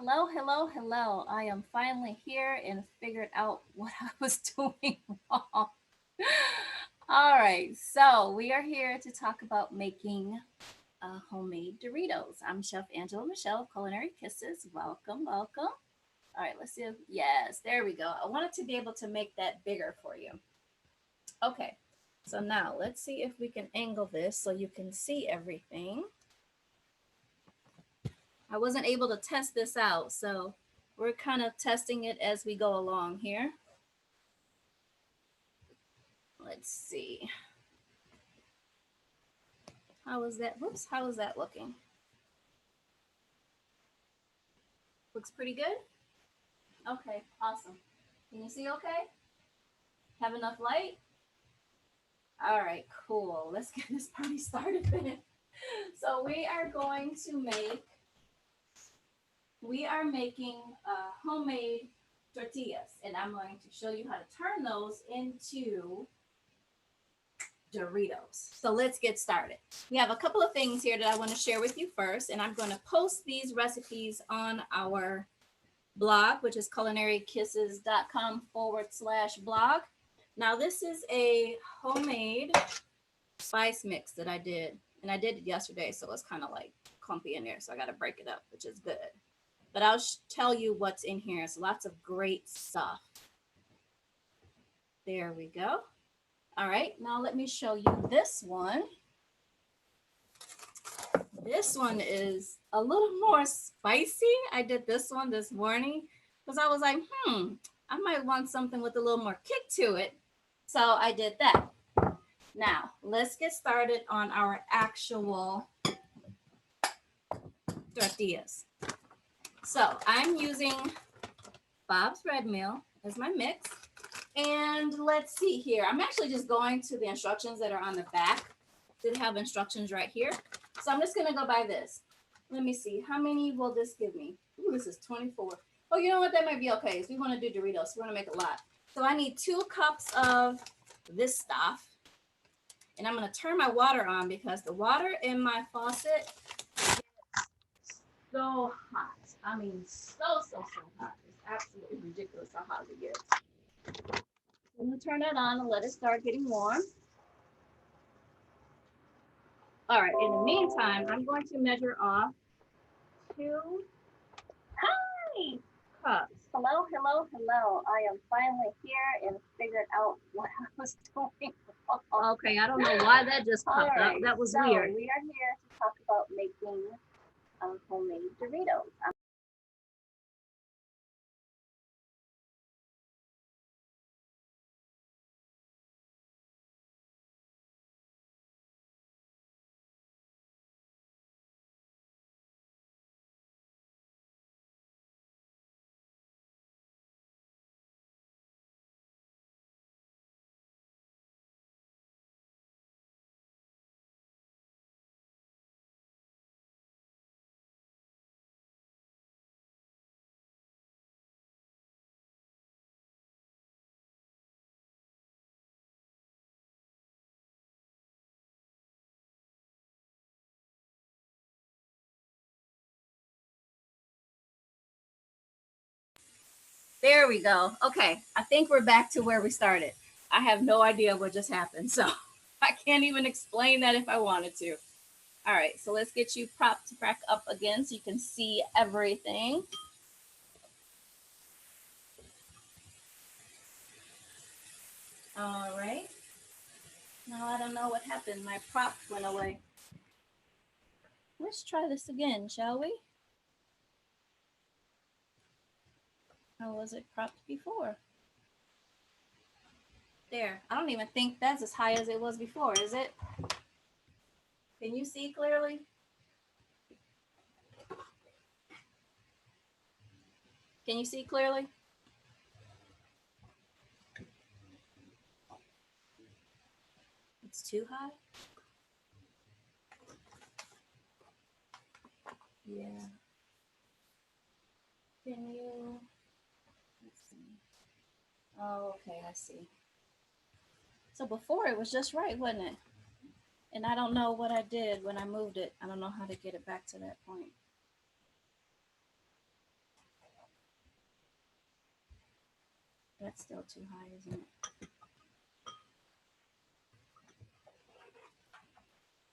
Hello, hello, hello. I am finally here and figured out what I was doing wrong. All right, so we are here to talk about making homemade Doritos. I'm Chef Angela Michelle of Culinary Kisses. Welcome, welcome. All right, let's see if, yes, there we go. I wanted to be able to make that bigger for you. Okay, so now let's see if we can angle this so you can see everything. I wasn't able to test this out, so we're kind of testing it as we go along here. Let's see. How is that? Whoops, how is that looking? Looks pretty good? Okay, awesome. Can you see okay? Have enough light? All right, cool. Let's get this party started then. So we are making homemade tortillas, and I'm going to show you how to turn those into Doritos. So let's get started. We have a couple of things here that I want to share with you first, and I'm going to post these recipes on our blog, which is culinarykisses.com/blog. Now, this is a homemade spice mix that I did, and I did it yesterday, so it's kind of like clumpy in there, so I got to break it up, which is good. But I'll tell you what's in here. It's lots of great stuff. There we go. All right, now let me show you this one. This one is a little more spicy. I did this one this morning because I was like, I might want something with a little more kick to it. So I did that. Now, let's get started on our actual tortillas. So I'm using Bob's Red Mill as my mix. And let's see here. I'm actually just going to the instructions that are on the back. They have instructions right here. So I'm just going to go by this. Let me see. How many will this give me? Ooh, this is 24. Oh, you know what? That might be okay. If we want to do Doritos, we're going to make a lot. So I need 2 cups of this stuff. And I'm going to turn my water on because the water in my faucet is so hot. I mean, so hot. It's absolutely ridiculous how hot it gets. I'm going to turn that on and let it start getting warm. All right, in the meantime, I'm going to measure off 2 cups. Hello, hello, hello. I am finally here and figured out what I was doing wrong. Okay, I don't know why that just popped up. That was weird. We are here to talk about making homemade Doritos. There we go. Okay, I think we're back to where we started. I have no idea what just happened, so I can't even explain that if I wanted to. All right, so let's get you propped back up again so you can see everything. All right. Now I don't know what happened. My prop went away. Let's try this again, shall we? How was it propped before? There. I don't even think that's as high as it was before, is it? Can you see clearly? Can you see clearly? It's too high? Yeah. Can you? Let's see. Oh, okay, I see. So before it was just right, wasn't it? And I don't know what I did when I moved it. I don't know how to get it back to that point. That's still too high, isn't it?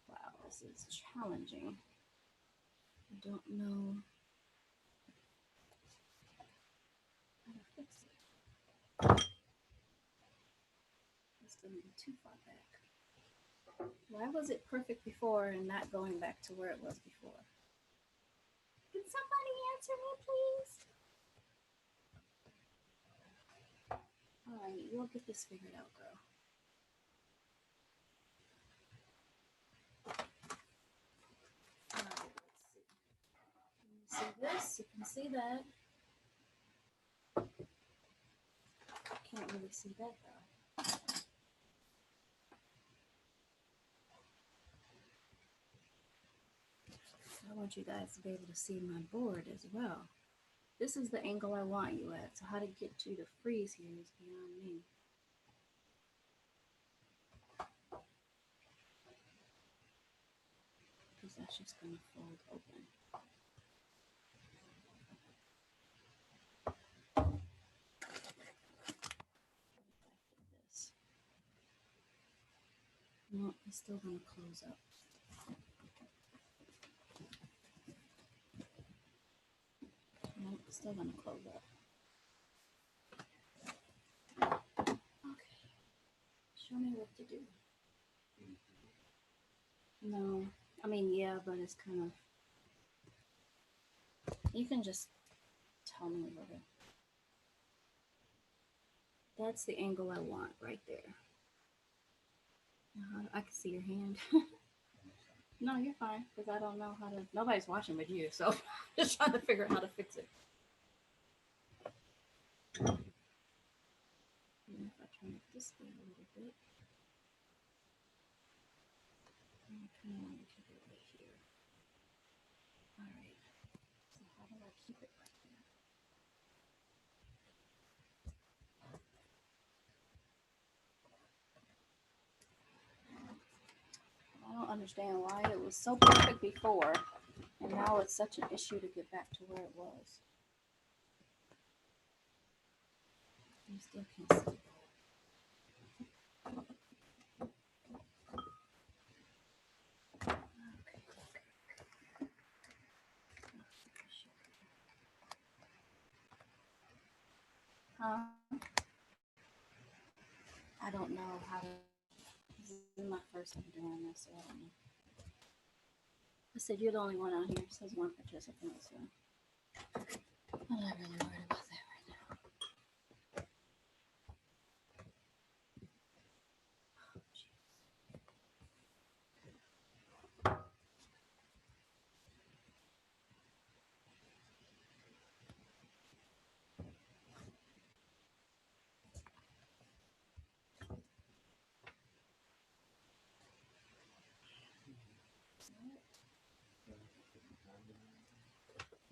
Wow, this is challenging. I don't know how to fix it. It's going to be too far back. Why was it perfect before and not going back to where it was before? Can somebody answer me, please? All right, you'll get this figured out, girl. All right, let's see. Can you see this? You can see that. Can't really see that though. I want you guys to be able to see my board as well. This is the angle I want you at. So how to get you to freeze here is beyond me. Because that's just going to fold open. This. No, it's still going to close up. No, it's still going to close up. Okay. Show me what to do. No. I mean, yeah, but it's kind of... You can just tell me what it... That's the angle I want right there. I can see your hand. No, you're fine, because I don't know how to... Nobody's watching but you, so just trying to figure out how to fix it. And if I turn it this way a little bit, I kind of want to keep it right here. All right. So how do I keep it right there? I don't understand why it was so perfect before, and now it's such an issue to get back to where it was. You still can't see that. Huh? I don't know how to. This is my first time doing this, so I don't know. I said you're the only one out here. It says one participant, so I'm not really worried about that right now.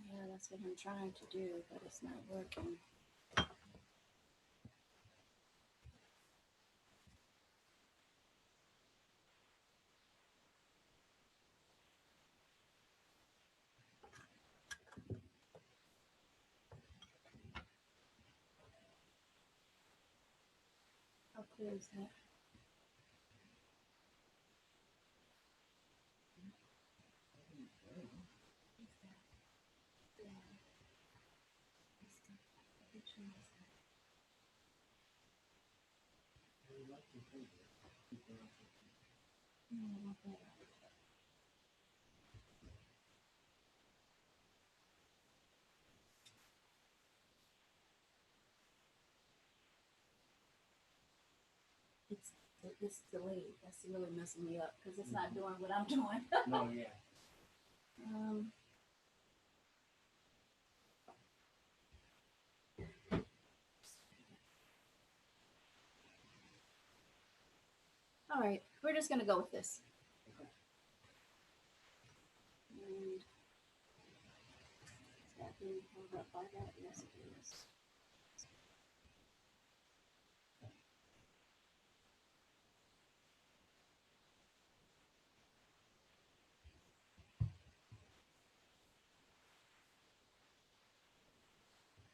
Yeah, that's what I'm trying to do, but it's not working. How clear is that? It's delayed. That's really messing me up because it's not doing what I'm doing. No, yeah. um, all right, we're just gonna go with this. And is that being held up by that? Yes, it is.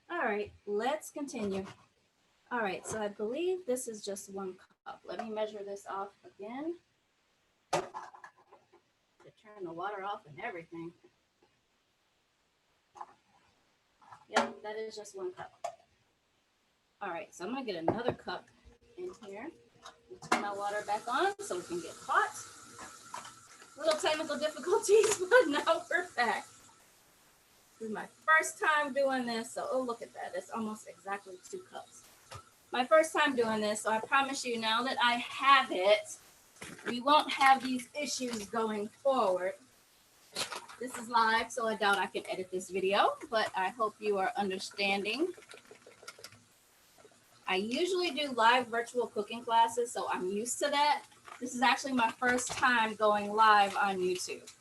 All right, let's continue. All right, so I believe this is just 1 cup. Let me measure this off again. To turn the water off and everything. Yep, that is just 1 cup. All right, so I'm gonna get another cup in here. Turn my water back on so we can get hot. Little technical difficulties, but now we're back. This is my first time doing this, so oh, look at that. It's almost exactly 2 cups. My first time doing this, so I promise you now that I have it, we won't have these issues going forward. This is live, so I doubt I can edit this video, but I hope you are understanding. I usually do live virtual cooking classes, so I'm used to that. This is actually my first time going live on YouTube.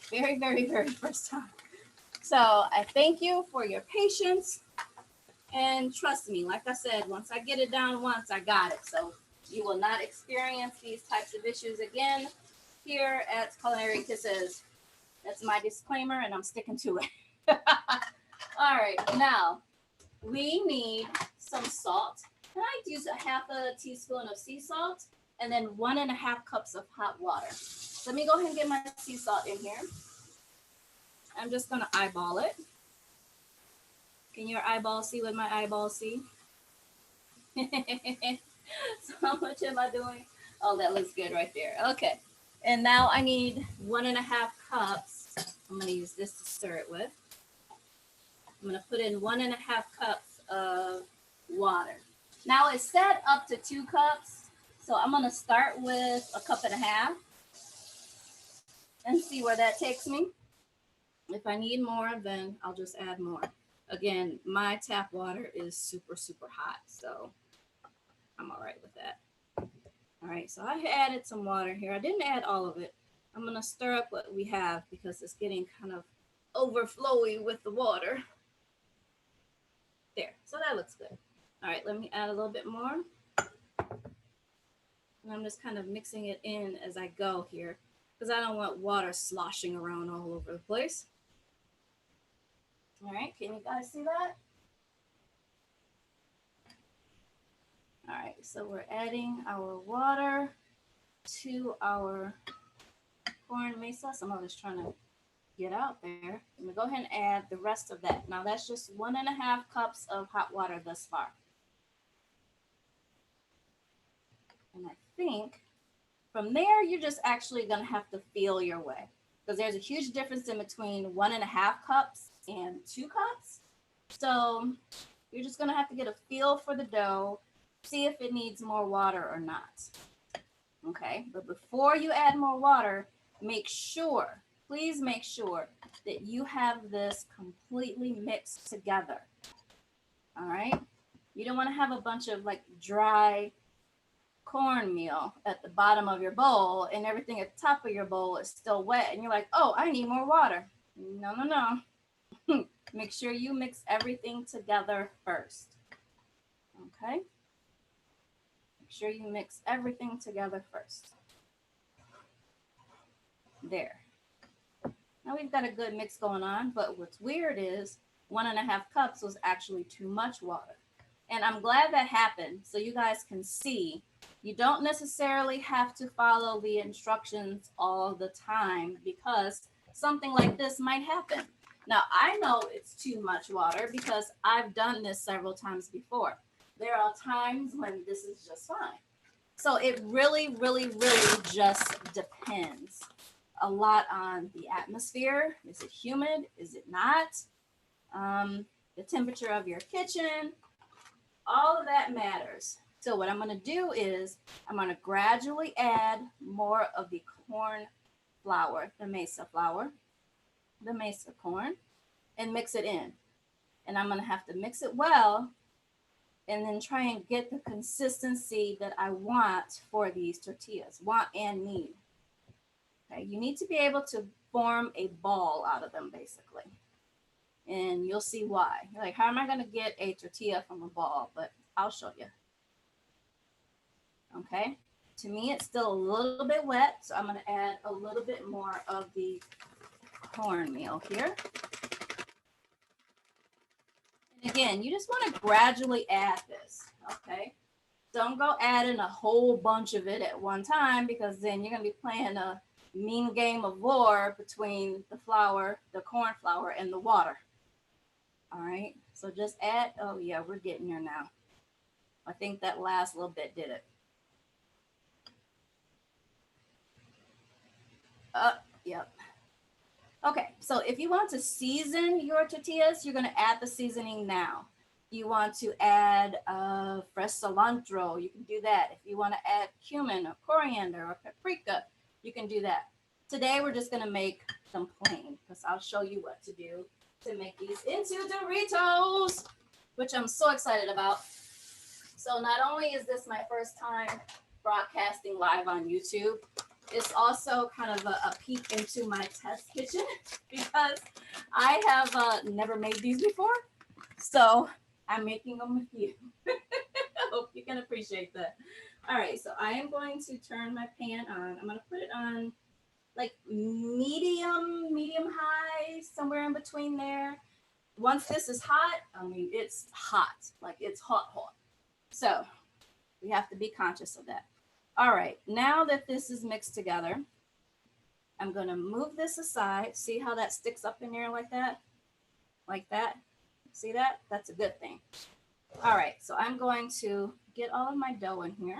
Very, very, very first time. So I thank you for your patience. And trust me, like I said, once I get it down once, I got it. So you will not experience these types of issues again here at Culinary Kisses. That's my disclaimer, and I'm sticking to it. All right, now we need some salt. And I use a 1/2 teaspoon of sea salt and then 1.5 cups of hot water. So let me go ahead and get my sea salt in here. I'm just going to eyeball it. Can your eyeball see what my eyeballs see? So how much am I doing? Oh, that looks good right there. Okay. And now I need 1.5 cups. I'm going to use this to stir it with. I'm going to put in 1.5 cups of water. Now it's set up to 2 cups. So I'm going to start with 1.5 cups and see where that takes me. If I need more, then I'll just add more. Again, my tap water is super, super hot, so I'm all right with that. All right, so I added some water here. I didn't add all of it. I'm going to stir up what we have because it's getting kind of overflowy with the water. There, so that looks good. All right, let me add a little bit more. And I'm just kind of mixing it in as I go here because I don't want water sloshing around all over the place. All right, can you guys see that? All right, so we're adding our water to our corn mesa. Some of it's trying to get out there. I'm gonna go ahead and add the rest of that. Now that's just 1.5 cups of hot water thus far. And I think from there, you're just actually gonna have to feel your way because there's a huge difference in between 1.5 cups and 2 cups. So you're just gonna have to get a feel for the dough, see if it needs more water or not. Okay, but before you add more water, make sure, please make sure that you have this completely mixed together. All right, you don't want to have a bunch of like dry cornmeal at the bottom of your bowl and everything at the top of your bowl is still wet and you're like, oh, I need more water. No, no, no. Make sure you mix everything together first. Okay. Make sure you mix everything together first. There. Now we've got a good mix going on, but what's weird is 1.5 cups was actually too much water. And I'm glad that happened so you guys can see you don't necessarily have to follow the instructions all the time because something like this might happen. Now, I know it's too much water because I've done this several times before. There are times when this is just fine. So it really, really, really just depends a lot on the atmosphere. Is it humid? Is it not? The temperature of your kitchen. All of that matters. So what I'm going to do is I'm going to gradually add more of the corn flour, the mesa flour, the mesa corn, and mix it in. And I'm going to have to mix it well and then try and get the consistency that I want for these tortillas, want and need. Okay, you need to be able to form a ball out of them, basically. And you'll see why. You're like, how am I going to get a tortilla from a ball? But I'll show you. Okay, to me, it's still a little bit wet, so I'm going to add a little bit more of the cornmeal here. And again, you just want to gradually add this, okay? Don't go adding a whole bunch of it at one time, because then you're going to be playing a mean game of war between the flour, the corn flour, and the water. All right, so just add, oh yeah, we're getting there now. I think that last little bit did it. Yep. Okay, so if you want to season your tortillas, you're going to add the seasoning now. You want to add fresh cilantro, you can do that. If you want to add cumin or coriander or paprika, you can do that. Today, we're just going to make them plain, because I'll show you what to do to make these into Doritos, which I'm so excited about. So not only is this my first time broadcasting live on YouTube, it's also kind of a peek into my test kitchen, because I have never made these before. So I'm making them with you. I hope you can appreciate that. All right, so I am going to turn my pan on. I'm going to put it on like medium high, somewhere in between there. Once this is hot, I mean, it's hot, like it's hot. So we have to be conscious of that. All right, now that this is mixed together, I'm going to move this aside. See how that sticks up in there like that? Like that? See that? That's a good thing. All right, so I'm going to get all of my dough in here.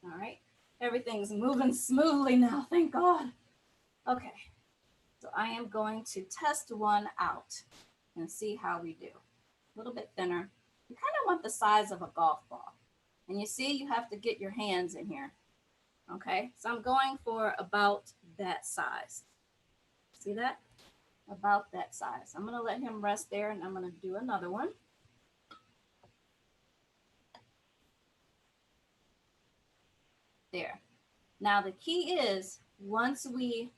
All right, everything's moving smoothly now, thank God. Okay, so I am going to test one out and see how we do. A little bit thinner. You kind of want the size of a golf ball. And you see, you have to get your hands in here. Okay, so I'm going for about that size. See that? About that size. I'm going to let him rest there, and I'm going to do another one. There. Now the key is, once we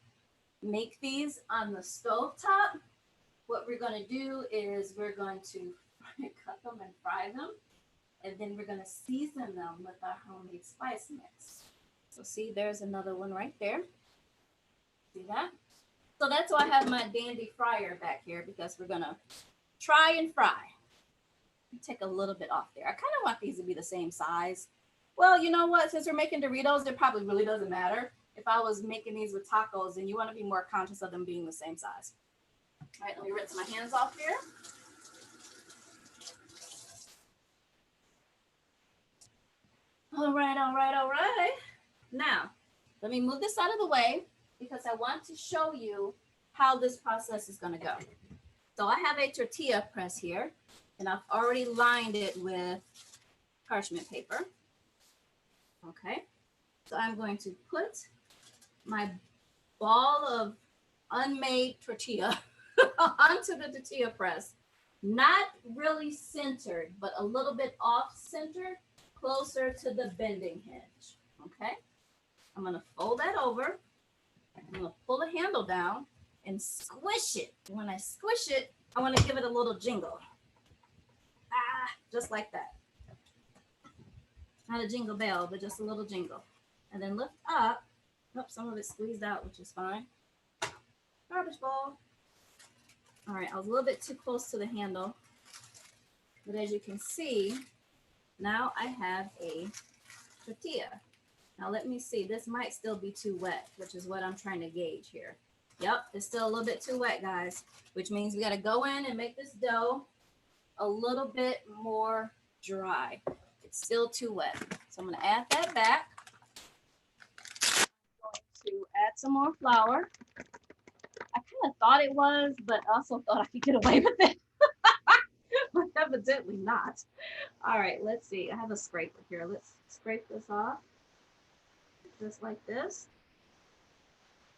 make these on the stove top, what we're going to do is we're going to cut them and fry them, and then we're going to season them with our homemade spice mix. So see, there's another one right there. See that? So that's why I have my dandy fryer back here, because we're going to try and fry. Take a little bit off there. I kind of want these to be the same size. Well, you know what? Since we're making Doritos, it probably really doesn't matter. If I was making these with tacos, then you want to be more conscious of them being the same size. All right, let me rinse my hands off here. All right. Now, let me move this out of the way, because I want to show you how this process is going to go. So I have a tortilla press here, and I've already lined it with parchment paper. Okay, so I'm going to put my ball of unmade tortilla onto the tortilla press, not really centered, but a little bit off center, closer to the bending hinge. Okay, I'm going to fold that over. I'm going to pull the handle down and squish it. When I squish it, I want to give it a little jingle. Just like that. Not a jingle bell, but just a little jingle. And then lift up. Oh, some of it squeezed out, which is fine. Garbage ball. All right, I was a little bit too close to the handle. But as you can see, now I have a tortilla. Now let me see, this might still be too wet, which is what I'm trying to gauge here. Yep, it's still a little bit too wet, guys, which means we got to go in and make this dough a little bit more dry. It's still too wet. So I'm going to add that back. I'm going to add some more flour. I kind of thought it was, but also thought I could get away with it. But evidently not. All right, let's see. I have a scraper here. Let's scrape this off. Just like this.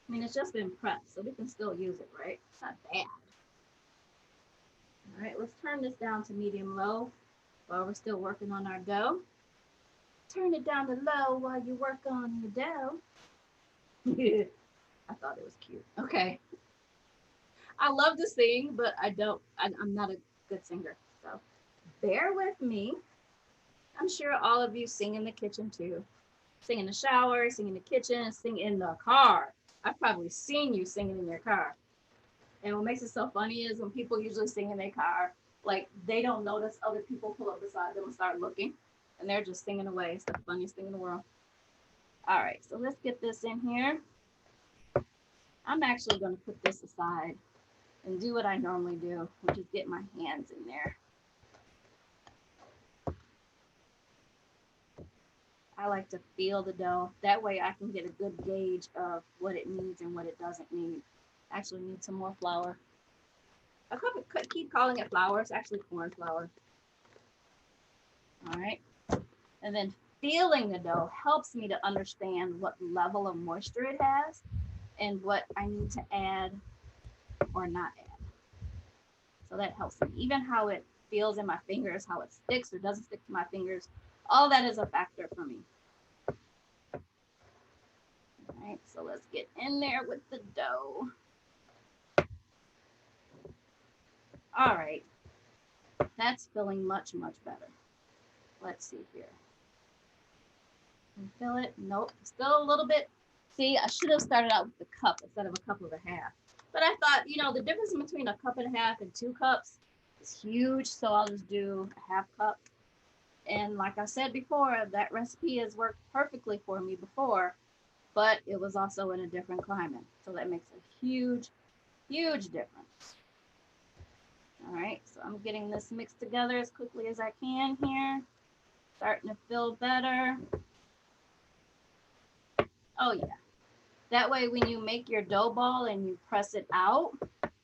I mean, it's just been prepped, so we can still use it, right? It's not bad. All right, let's turn this down to medium-low while we're still working on our dough. Turn it down to low while you work on your dough. I thought it was cute. Okay. I love to sing, but I'm not a good singer. So bear with me. I'm sure all of you sing in the kitchen too. Sing in the shower, sing in the kitchen, sing in the car. I've probably seen you singing in your car. And what makes it so funny is when people usually sing in their car, like they don't notice other people pull up beside them and start looking, and they're just singing away. It's the funniest thing in the world. All right, so let's get this in here. I'm actually going to put this aside and do what I normally do, which is get my hands in there. I like to feel the dough. That way I can get a good gauge of what it needs and what it doesn't need. Actually need some more flour. I could keep calling it flour. It's actually corn flour. All right. And then feeling the dough helps me to understand what level of moisture it has and what I need to add or not add. So that helps me. Even how it feels in my fingers, how it sticks or doesn't stick to my fingers, all that is a factor for me. All right, so let's get in there with the dough. All right, that's feeling much, much better. Let's see here. Can you feel it? Nope, still a little bit. See, I should have started out with the cup instead of a cup and a half. But I thought, you know, the difference between a cup and a half and 2 cups is huge, so I'll just do a half cup. And like I said before, that recipe has worked perfectly for me before, but it was also in a different climate. So that makes a huge, huge difference. All right, so I'm getting this mixed together as quickly as I can here. Starting to feel better. Oh yeah. That way when you make your dough ball and you press it out,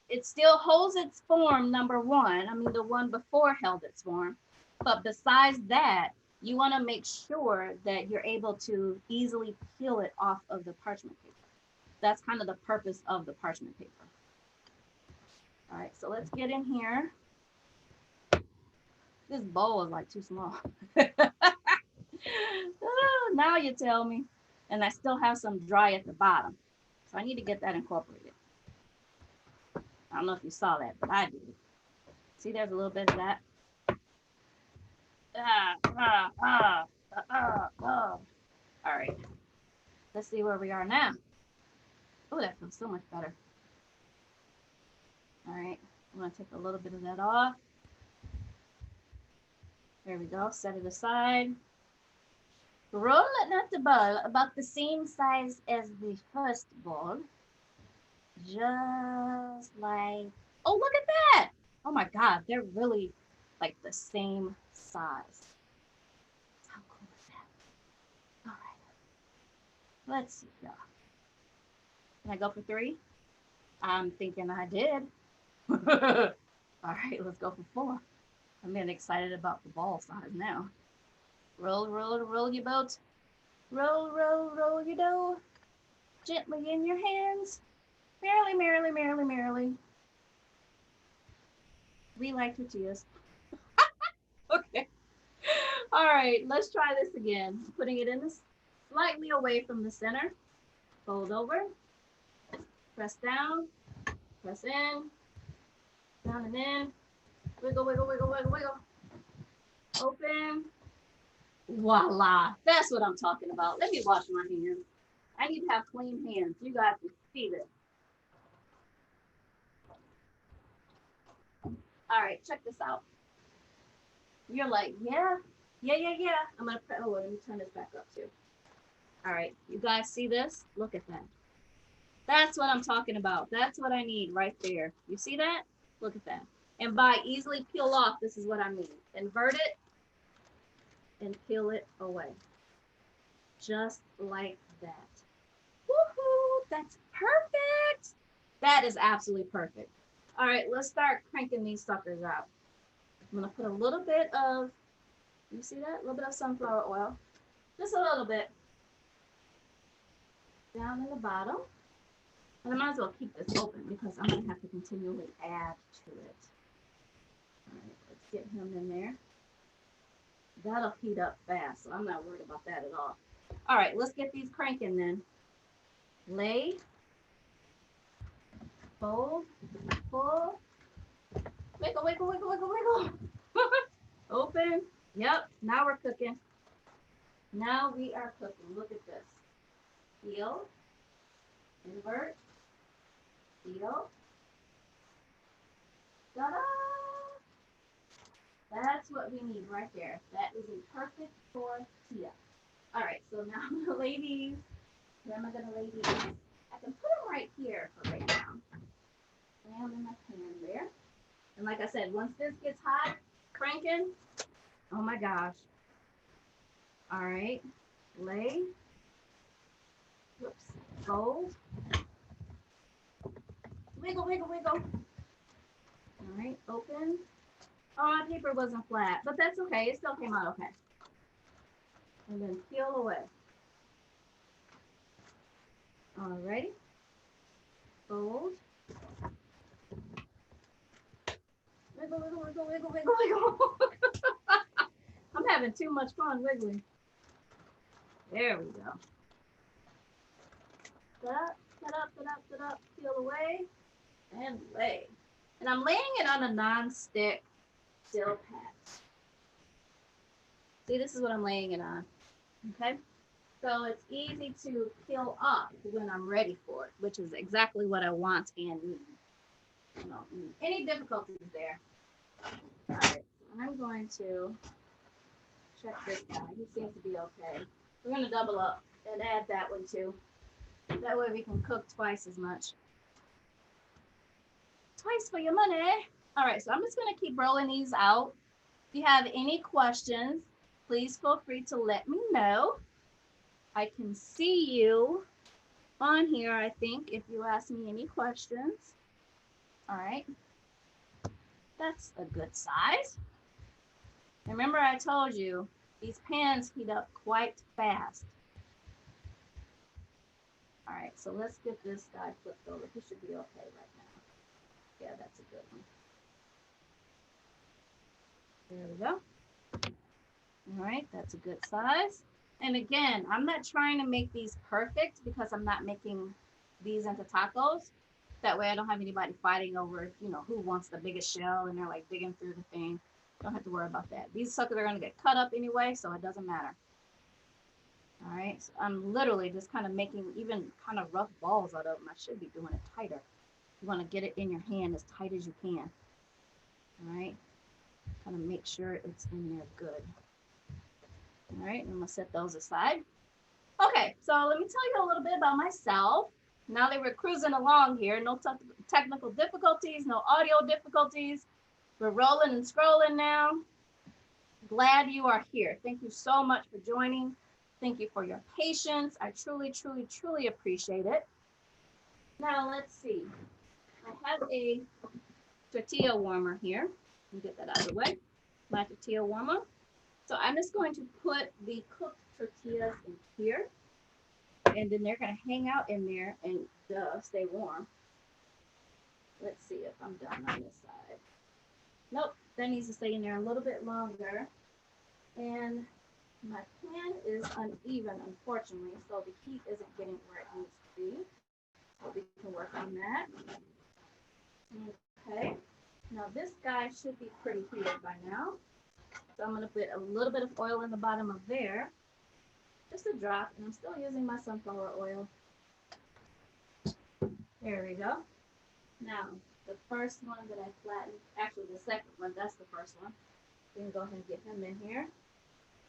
it still holds its form, number one. I mean, the one before held its form. But besides that, you want to make sure that you're able to easily peel it off of the parchment paper. That's kind of the purpose of the parchment paper. All right, so let's get in here. This bowl is like too small. Oh, now you tell me. And I still have some dry at the bottom. So I need to get that incorporated. I don't know if you saw that, but I did. See, there's a little bit of that. All right. Let's see where we are now. Oh, that feels so much better. All right. I'm going to take a little bit of that off. There we go. Set it aside. Roll it at the bowl about the same size as the first bowl. Just like, oh, look at that. Oh my God, they're really like the same size. How cool is that? All right, let's see here. Can I go for 3? I'm thinking I did. All right, let's go for 4. I'm getting excited about the ball size now. Roll, roll, roll your boat. Roll, roll, roll your dough. Gently in your hands. Merrily, merrily, merrily, merrily. We like tortillas. Okay. All right, let's try this again. Putting it in this slightly away from the center. Fold over. Press down. Press in. Down and in. Wiggle, wiggle, wiggle, wiggle, wiggle. Open. Voila. That's what I'm talking about. Let me wash my hands. I need to have clean hands. You guys can see this. All right, check this out. You're like, yeah. I'm gonna let me turn this back up too. All right, you guys see this? Look at that. That's what I'm talking about. That's what I need right there. You see that? Look at that. And by easily peel off, this is what I mean. Invert it and peel it away. Just like that. Woohoo! That's perfect. That is absolutely perfect. All right, let's start cranking these suckers out. I'm gonna put a little bit of, you see that? A little bit of sunflower oil. Just a little bit. Down in the bottom. And I might as well keep this open because I'm gonna have to continually add to it. All right, let's get him in there. That'll heat up fast, so I'm not worried about that at all. All right, let's get these cranking then. Lay, fold, pull, wiggle, wiggle, wiggle, wiggle, wiggle. Open. Yep, now we're cooking. Now we are cooking. Look at this. Peel, invert, peel, Ta-da! That's what we need right there. That is a perfect tortilla. All right, so now I'm gonna lay these. Where am I gonna lay these? I can put them right here for right now. Lay them in my pan there. And like I said, once this gets hot, cranking, oh my gosh. All right, lay. Whoops. Fold. Wiggle, wiggle, wiggle. All right, open. Oh, my paper wasn't flat, but that's okay. It still came out okay. And then peel away. Alrighty. Fold. Wiggle, wiggle, wiggle, wiggle, wiggle, wiggle. I'm having too much fun wiggling. There we go. Set up, peel away, and lay. And I'm laying it on a non-stick steel pat. See, this is what I'm laying it on. Okay? So it's easy to peel up when I'm ready for it, which is exactly what I want and need. I don't need any difficulties there. All right, I'm going to check this guy. He seems to be okay. We're going to double up and add that one too. That way we can cook twice as much. Twice for your money. All right, so I'm just going to keep rolling these out. If you have any questions, please feel free to let me know. I can see you on here, I think, if you ask me any questions. All right. That's a good size. Remember I told you, these pans heat up quite fast. All right, so let's get this guy flipped over. He should be okay right now. Yeah, that's a good one. There we go. All right, that's a good size. And again, I'm not trying to make these perfect because I'm not making these into tacos. That way I don't have anybody fighting over, you know, who wants the biggest shell and they're like digging through the thing. Don't have to worry about that. These suckers are going to get cut up anyway, so it doesn't matter. All right, so I'm literally just kind of making even kind of rough balls out of them. I should be doing it tighter. You want to get it in your hand as tight as you can. All right, kind of make sure it's in there good. All right, I'm gonna set those aside. Okay, so let me tell you a little bit about myself. Now that we're cruising along here, no technical difficulties, no audio difficulties. We're rolling and scrolling now. Glad you are here. Thank you so much for joining. Thank you for your patience. I truly, truly, truly appreciate it. Now let's see. I have a tortilla warmer here. Let me get that out of the way. My tortilla warmer. So I'm just going to put the cooked tortillas in here. And then they're going to hang out in there and stay warm. Let's see if I'm done on this side. Nope, that needs to stay in there a little bit longer. And my pan is uneven, unfortunately, so the heat isn't getting where it needs to be. So we can work on that. Okay, now this guy should be pretty heated by now. So I'm going to put a little bit of oil in the bottom of there. Just a drop, and I'm still using my sunflower oil. There we go. Now, the first one that I flattened, actually the second one, that's the first one. We can go ahead and get him in here.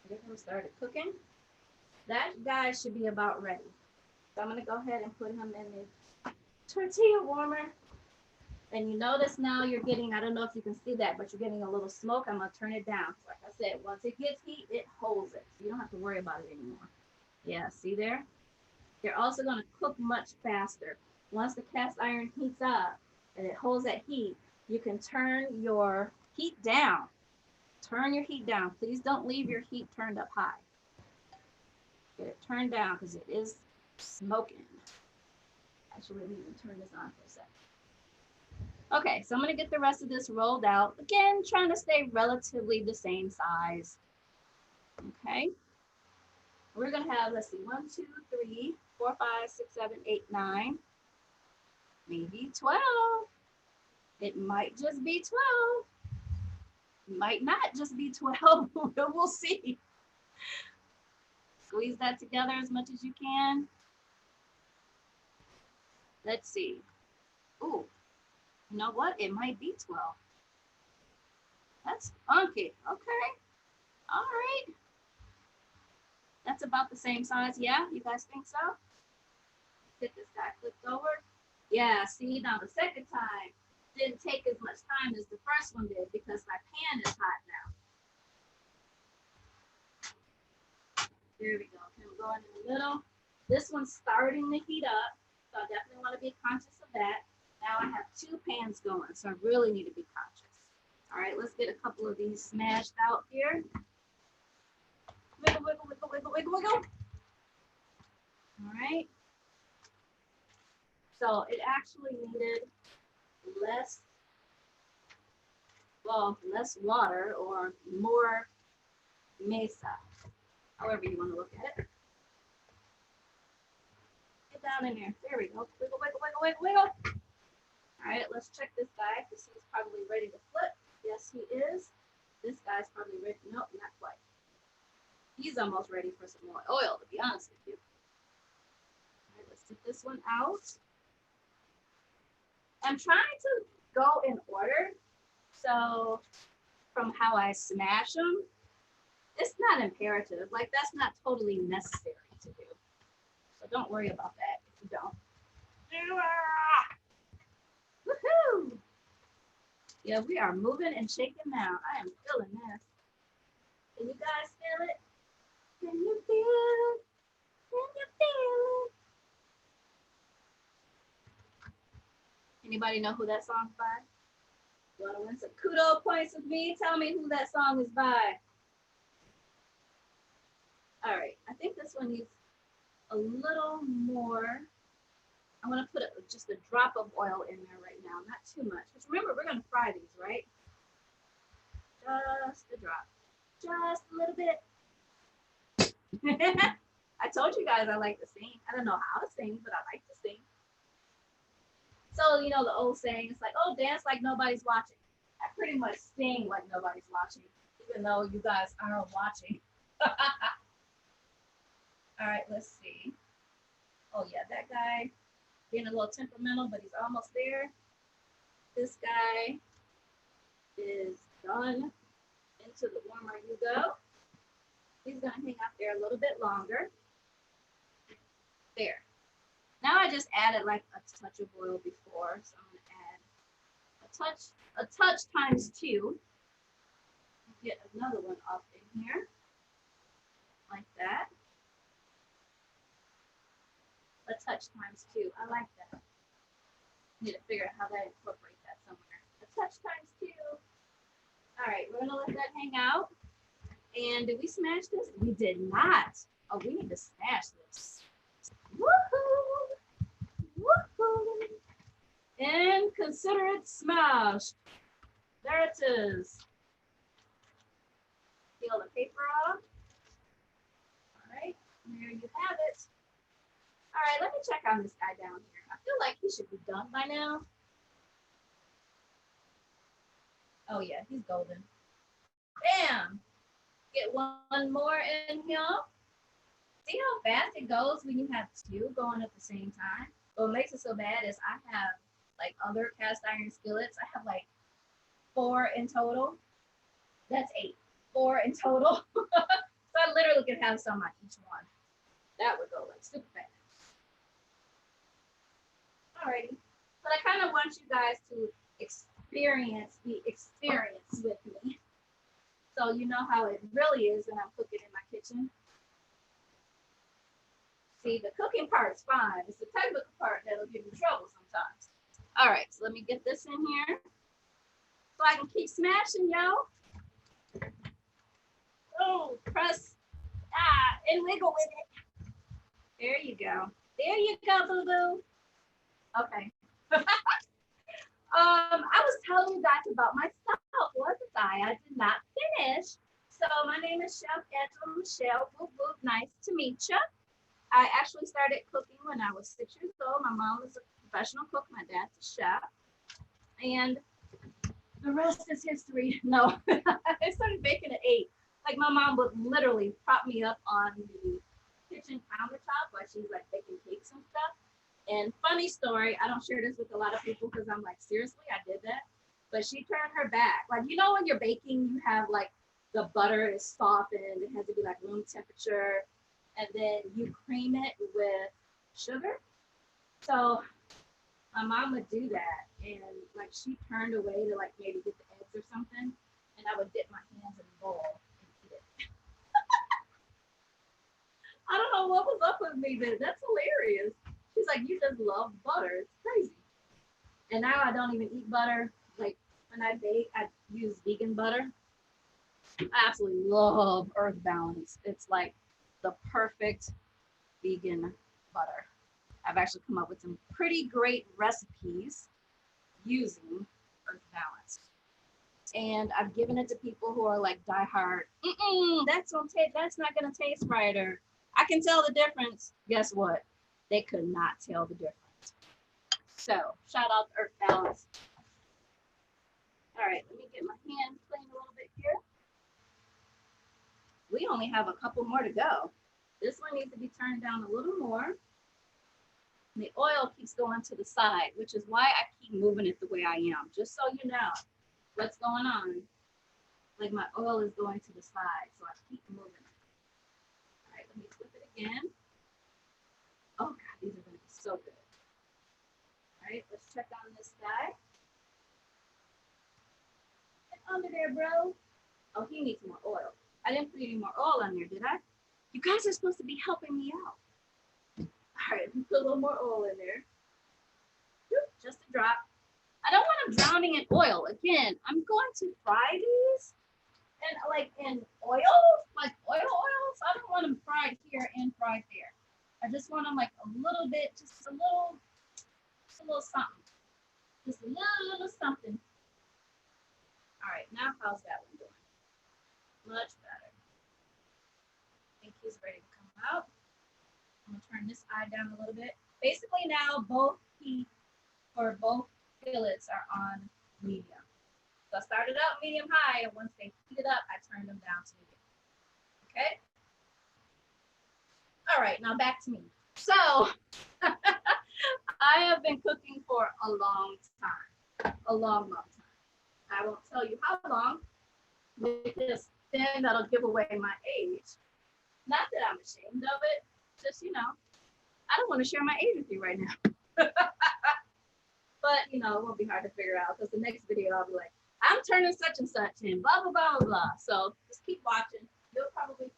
Get him started cooking. That guy should be about ready. So I'm going to go ahead and put him in the tortilla warmer. And you notice now you're getting, I don't know if you can see that, but you're getting a little smoke. I'm going to turn it down. Like I said, once it gets heat, it holds it. You don't have to worry about it anymore. Yeah, see there? They're also going to cook much faster. Once the cast iron heats up and it holds that heat, you can turn your heat down. Turn your heat down. Please don't leave your heat turned up high. Get it turned down because it is smoking. Actually, let me even turn this on for a second. Okay, so I'm going to get the rest of this rolled out. Again, trying to stay relatively the same size. Okay. We're going to have, let's see, 1, 2, 3, 4, 5, 6, 7, 8, 9, maybe 12. It might just be 12. It might not just be 12. We'll see. Squeeze that together as much as you can. Let's see. Ooh, you know what? It might be 12. That's funky. Okay. All right. That's about the same size. Yeah, you guys think so? Get this guy flipped over. Yeah, see, now the second time didn't take as much time as the first one did because my pan is hot now. There we go. Okay, we're going in the middle. This one's starting to heat up, so I definitely want to be conscious of that. Now I have two pans going, so I really need to be conscious. All right, let's get a couple of these smashed out here. Wiggle, wiggle, wiggle, wiggle, wiggle, wiggle. All right. So it actually needed less, well, less water or more mesa, however you want to look at it. Get down in there. There we go. Wiggle, wiggle, wiggle, wiggle, wiggle. All right, let's check this guy because he's probably ready to flip. Yes, he is. This guy's probably ready. Nope, not quite. He's almost ready for some more oil, to be honest with you. All right, let's get this one out. I'm trying to go in order. So from how I smash them, it's not imperative. Like, that's not totally necessary to do. So don't worry about that if you don't. Woohoo! Yeah, we are moving and shaking now. I am feeling this. Can you guys feel it? Can you feel it? Can you feel it? Anybody know who that song's by? You want to win some kudo points with me? Tell me who that song is by. All right, I think this one needs a little more. I'm gonna put just a drop of oil in there right now, not too much. Because remember, we're gonna fry these, right? Just a drop, just a little bit. I told you guys I like to sing. I don't know how to sing, but I like to sing. So, you know, the old saying, it's like, oh, dance like nobody's watching. I pretty much sing like nobody's watching, even though you guys are watching. All right, let's see. Oh, yeah, that guy being a little temperamental, but he's almost there. This guy is done. Into the warmer you go. He's going to hang out there a little bit longer. There. Now I just added like a touch of oil before, so I'm going to add a touch times 2. Get another one up in here, like that. A touch times 2. I like that. Need to figure out how to incorporate that somewhere. A touch times 2. All right, we're gonna let that hang out. And did we smash this? We did not. Oh, we need to smash this. Woohoo! Woohoo! And consider it smashed. There it is. Peel the paper off. All right, there you have it. All right, let me check on this guy down here. I feel like he should be done by now. Oh yeah, he's golden. Bam! Get one more in here. See how fast it goes when you have 2 going at the same time? What makes it so bad is I have like other cast iron skillets. I have like 4 in total. That's 8. 4 in total. So I literally could have some on each one. That would go like super fast. Alrighty. But I kind of want you guys to experience the experience with me. So you know how it really is when I'm cooking in my kitchen. See, the cooking part's fine. It's the technical part that'll give you trouble sometimes. All right, so let me get this in here so I can keep smashing, yo. Oh, press, and wiggle with it. There you go. There you go, boo-boo. Okay. I was telling you guys about myself, wasn't I? I did not finish. So my name is Chef Angela Michelle. Whoop, whoop, nice to meet you. I actually started cooking when I was 6 years old. My mom was a professional cook. My dad's a chef. And the rest is history. No, I started baking at 8. Like my mom would literally prop me up on the kitchen countertop while she's like baking cakes and stuff. And funny story, I don't share this with a lot of people because I'm like, seriously, I did that. but she turned her back. Like, you know, when you're baking, you have like the butter is softened, it has to be like room temperature, and then you cream it with sugar. So my mom would do that, and like she turned away to like maybe get the eggs or something, and I would dip my hands in the bowl and eat it. I don't know what was up with me, but that's hilarious. She's like, you just love butter. It's crazy. And now I don't even eat butter. Like when I bake, I use vegan butter. I absolutely love Earth Balance. It's like the perfect vegan butter. I've actually come up with some pretty great recipes using Earth Balance. And I've given it to people who are like diehard, that's not gonna taste right, or I can tell the difference. Guess what? They could not tell the difference. So shout out to Earth Balance. All right, let me get my hand clean a little bit here. We only have a couple more to go. This one needs to be turned down a little more. And the oil keeps going to the side, which is why I keep moving it the way I am, just so you know what's going on. Like my oil is going to the side, so I keep moving it. All right, let me flip it again. Oh God, these are gonna be so good. All right, let's check on this guy. Get under there, bro. Oh, he needs more oil. I didn't put any more oil on there, did I? You guys are supposed to be helping me out. All right, put a little more oil in there. Just a drop. I don't want them drowning in oil. Again, I'm going to fry these and like in oil, like oil. So I don't want them fried here and fried there. I just want them like a little bit, just a little something. Just a little something. All right, now how's that one doing? Much better. I think he's ready to come out. I'm gonna turn this eye down a little bit. Basically now both heat or both fillets are on medium. So I started out medium high, and once they heated up, I turned them down to medium. Okay? All right, now back to me. So I have been cooking for a long time. A long time. I won't tell you how long, because then that'll give away my age. Not that I'm ashamed of it, just, you know, I don't want to share my age with you right now. But, you know, it won't be hard to figure out, because the next video I'll be like, I'm turning such and such and blah, blah, blah, blah, blah. So just keep watching. You'll probably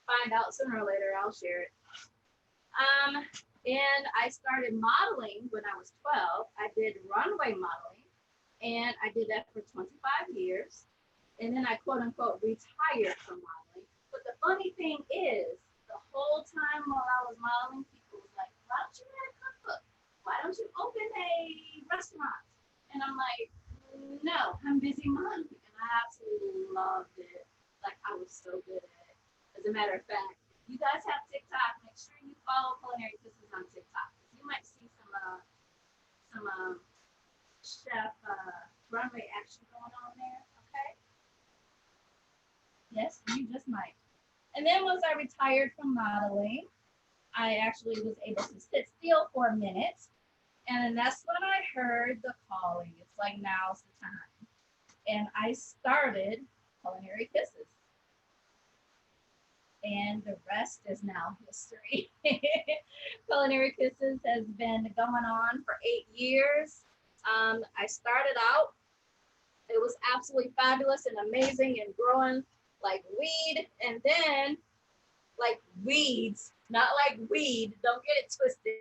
find out sooner or later. I'll share it. And I started modeling when I was 12. I did runway modeling, and I did that for 25 years. And then I quote unquote retired from modeling. But the funny thing is, the whole time while I was modeling, people was like, why don't you write a cookbook? Why don't you open a restaurant? And I'm like, no, I'm busy modeling. And I absolutely loved it. Like, I was so good at it. As a matter of fact, you guys have TikTok. Make sure you follow Culinary Kisses on TikTok. You might see some chef runway action going on there. Okay? Yes, you just might. And then once I retired from modeling, I actually was able to sit still for a minute. And that's when I heard the calling. It's like, now's the time. And I started Culinary Kisses. And the rest is now history. Culinary Kisses has been going on for 8 years. I started out, it was absolutely fabulous and amazing and growing like weed. And then, like weeds, not like weed, don't get it twisted.